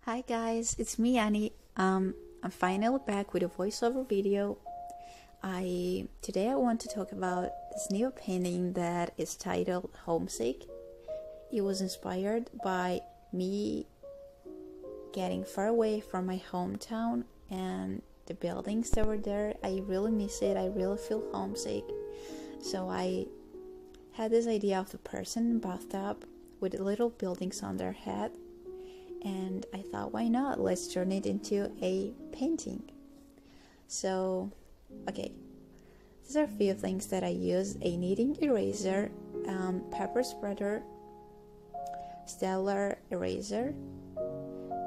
Hi guys, it's me Annie. I'm finally back with a voiceover video. Today I want to talk about this new painting that is titled Homesick. It was inspired by me getting far away from my hometown and the buildings that were there. I really miss it. I really feel homesick. So I had this idea of the person in bathtub with little buildings on their head. And I thought, why not? Let's turn it into a painting. So, okay, these are a few things that I use: a kneading eraser, pepper spreader, stellar eraser,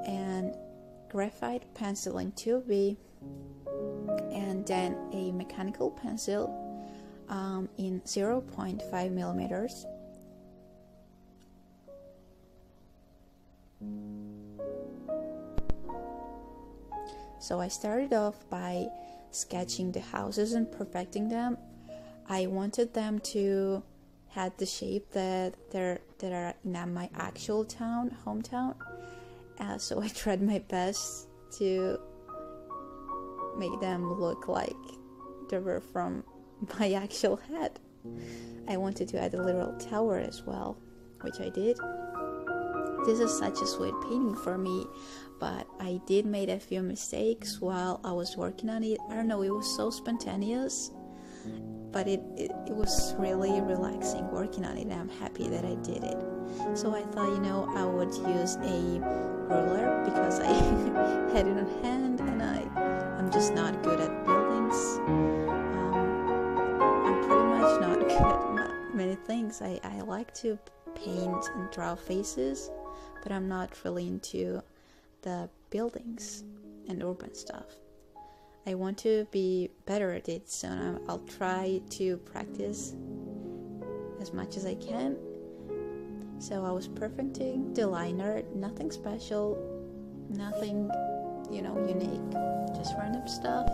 and graphite pencil in 2B, and then a mechanical pencil in 0.5 millimeters. So I started off by sketching the houses and perfecting them. I wanted them to have the shape that are in my actual hometown. So I tried my best to make them look like they were from my actual head. I wanted to add a little tower as well, which I did. This is such a sweet painting for me, but I did make a few mistakes while I was working on it. I don't know, it was so spontaneous, but it was really relaxing working on it, and I'm happy that I did it. So I thought, I would use a ruler because I had it on hand, and I'm just not good at buildings. I'm pretty much not good at many things. I like to paint and draw faces, but I'm not really into the buildings and urban stuff. I want to be better at it, so I'll try to practice as much as I can. So I was perfecting the liner, nothing special, nothing, unique, just random stuff.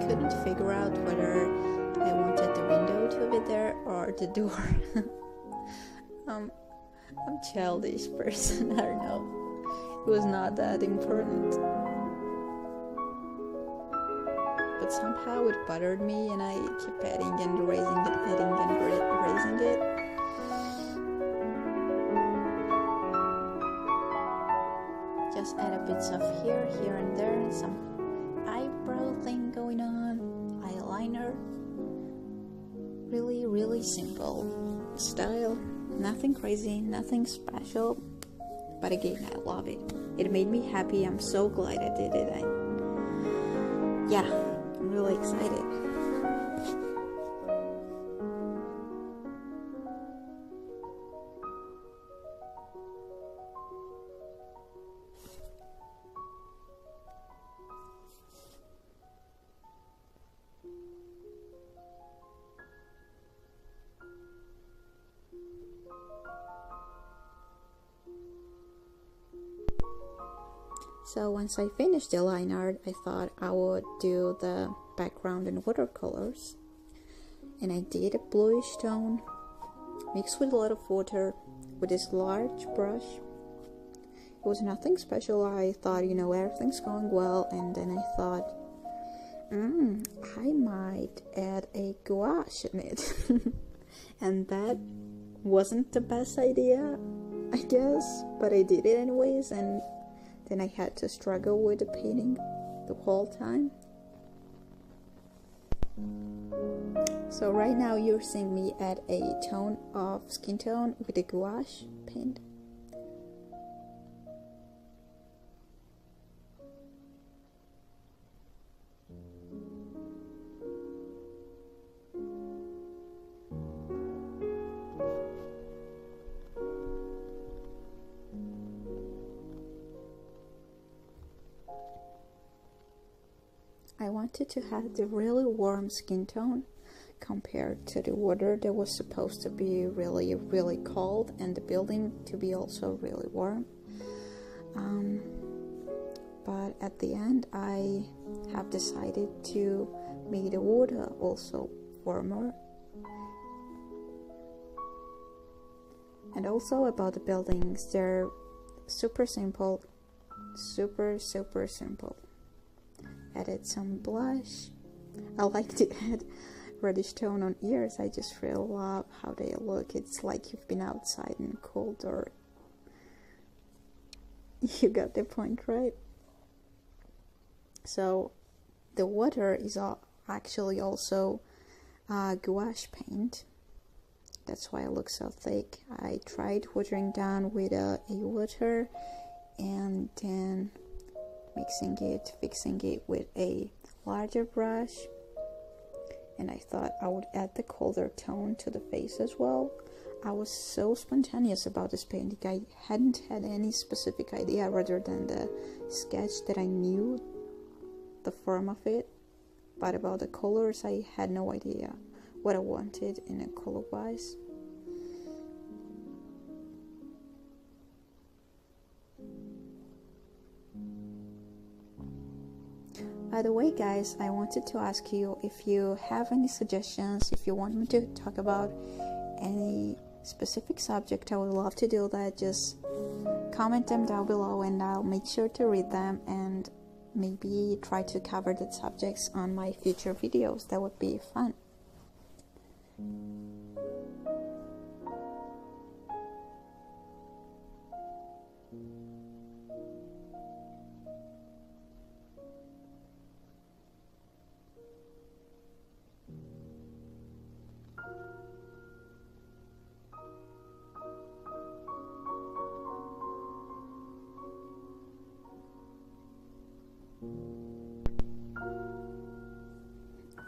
Couldn't figure out whether I wanted the window to be there or the door. I'm a childish person, I don't know. It was not that important. But somehow it bothered me, and I kept adding and erasing it, adding and erasing it. Just add a bits of here and there, and some eyebrow thing going on, eyeliner. Really simple style, nothing crazy, nothing special, but again, I love it. It made me happy. I'm so glad I did it. I'm really excited. So once I finished the line art, I thought I would do the background in watercolors. And I did a bluish tone, mixed with a lot of water, with this large brush. It was nothing special. I thought, everything's going well. And then I thought, I might add a gouache in it. And that wasn't the best idea, I guess. But I did it anyways, and then I had to struggle with the painting the whole time. So right now you're seeing me add a tone of skin tone with the gouache paint. I wanted to have the really warm skin tone compared to the water that was supposed to be really cold, and the building to be also really warm. But at the end I have decided to made the water also warmer. And also about the buildings, they're super simple, super simple. Added some blush. I like to add reddish tone on ears. I just really love how they look. It's like you've been outside and cold, or you got the point, right? So the water is actually also gouache paint. That's why it looks so thick. I tried watering down with a water and then fixing it with a larger brush. And I thought I would add the colder tone to the face as well. I was so spontaneous about this painting. I hadn't had any specific idea rather than the sketch that I knew the form of it. But about the colors, I had no idea what I wanted in a color-wise. By the way, guys, I wanted to ask you if you have any suggestions, if you want me to talk about any specific subject. I would love to do that. Just comment them down below and I'll make sure to read them and maybe try to cover the subjects on my future videos. That would be fun.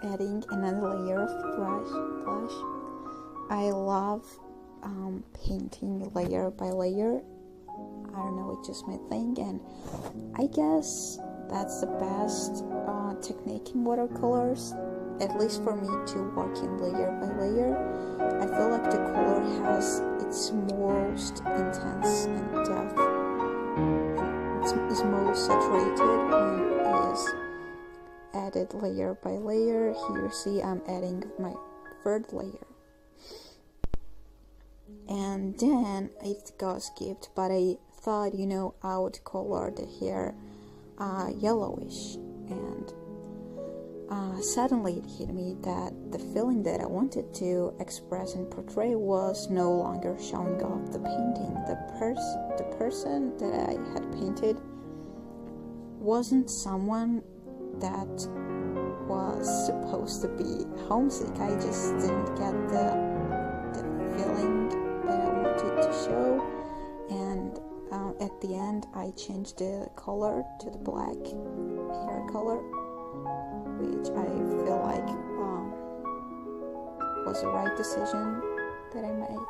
Adding another layer of blush. I love painting layer by layer. I don't know, it's just my thing, and I guess that's the best technique in watercolors, at least for me, to work in layer by layer. I feel like the color has its most intense and depth. It's most saturated when it is added layer by layer. Here you see I'm adding my third layer. And then it got skipped, but I thought, I would color the hair yellowish. And suddenly it hit me that the feeling that I wanted to express and portray was no longer showing off the painting. The person that I had painted wasn't someone that was supposed to be homesick. I just didn't get the feeling that I wanted to show, and at the end I changed the color to the black hair color, which I feel like was the right decision that I made.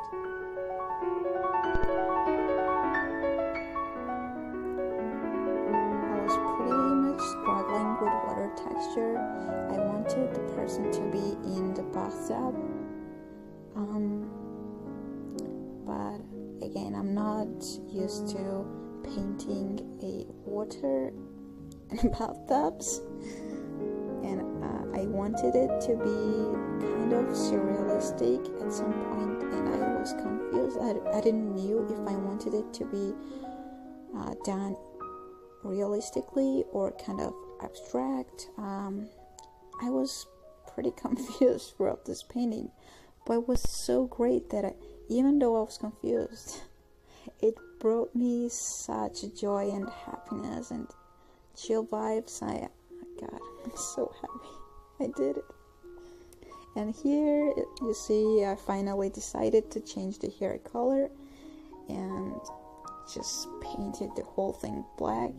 Struggling with water texture. I wanted the person to be in the bathtub, but again, I'm not used to painting a water in bathtubs, and I wanted it to be kind of surrealistic at some point, and I was confused. I didn't know if I wanted it to be done realistically or kind of abstract. I was pretty confused throughout this painting, but it was so great that even though I was confused, it brought me such joy and happiness and chill vibes. God, I'm so happy I did it. And here you see I finally decided to change the hair color and just painted the whole thing black.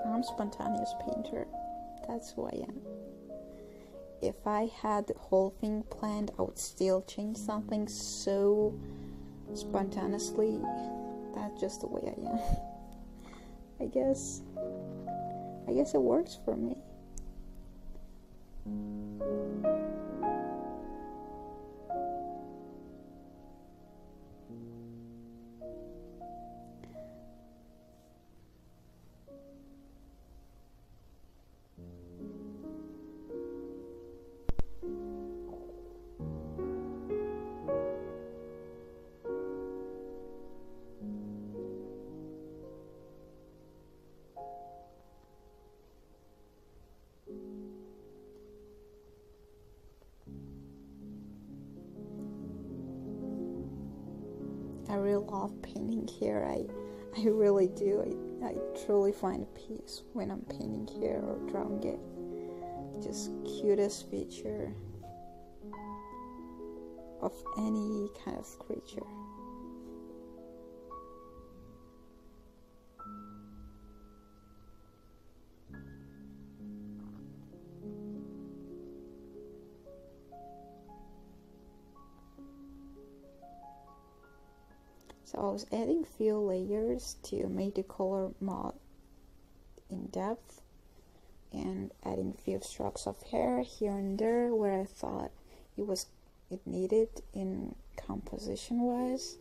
I'm a spontaneous painter. That's who I am. If I had the whole thing planned, I would still change something so spontaneously. That's just the way I am. I guess it works for me. really love painting here. I really do. I truly find peace when I'm painting here or drawing it. Just cutest feature of any kind of creature. So I was adding few layers to make the color more in depth, and adding few strokes of hair here and there where I thought it needed in composition wise.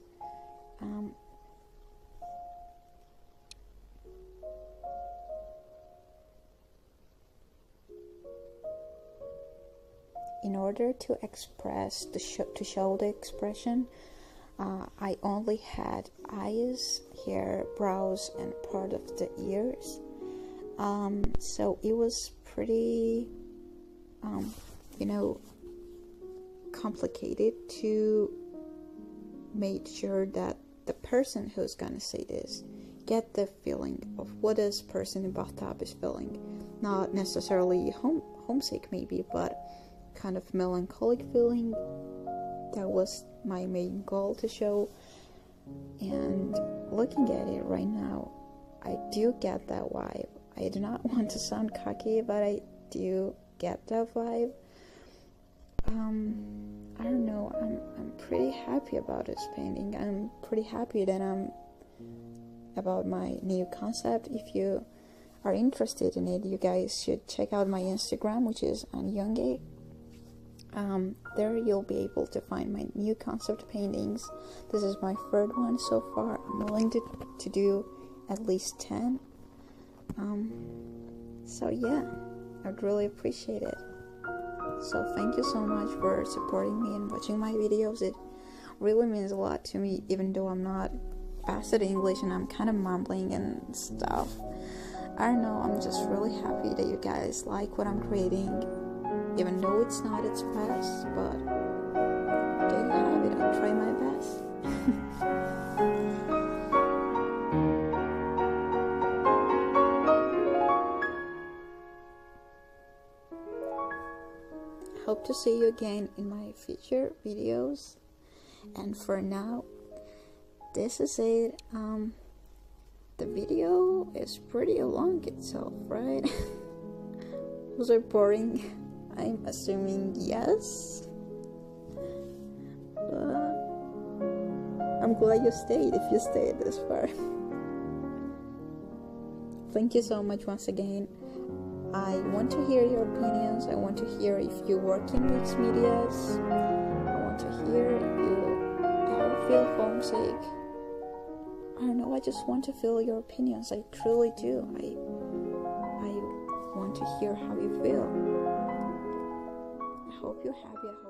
In order to express to show the expression, I only had eyes, hair, brows, and part of the ears. So it was pretty, complicated to make sure that the person who's gonna say this get the feeling of what this person in bathtub is feeling. Not necessarily homesick maybe, but kind of melancholic feeling. That was my main goal to show. And looking at it right now, I do get that vibe. I do not want to sound cocky, but I do get that vibe. I don't know, I'm pretty happy about this painting. I'm pretty happy that about my new concept. If you are interested in it, you guys should check out my Instagram, which is Anyonge. There you'll be able to find my new concept paintings. This is my third one so far. I'm willing to do at least 10. So yeah, I'd really appreciate it. So thank you so much for supporting me and watching my videos. It really means a lot to me, even though I'm not fast at English and I'm kind of mumbling and stuff. I don't know, I'm just really happy that you guys like what I'm creating, even though it's not its best, but there you have it. I try my best. Hope to see you again in my future videos, and for now, this is it. The video is pretty long itself, right? Was it boring? I'm assuming yes. I'm glad you stayed, if you stayed this far. Thank you so much once again. I want to hear your opinions. I want to hear if you work in mixed medias. I want to hear if you ever feel homesick. I don't know, I just want to feel your opinions. I truly do. I want to hear how you feel. I hope you're happy.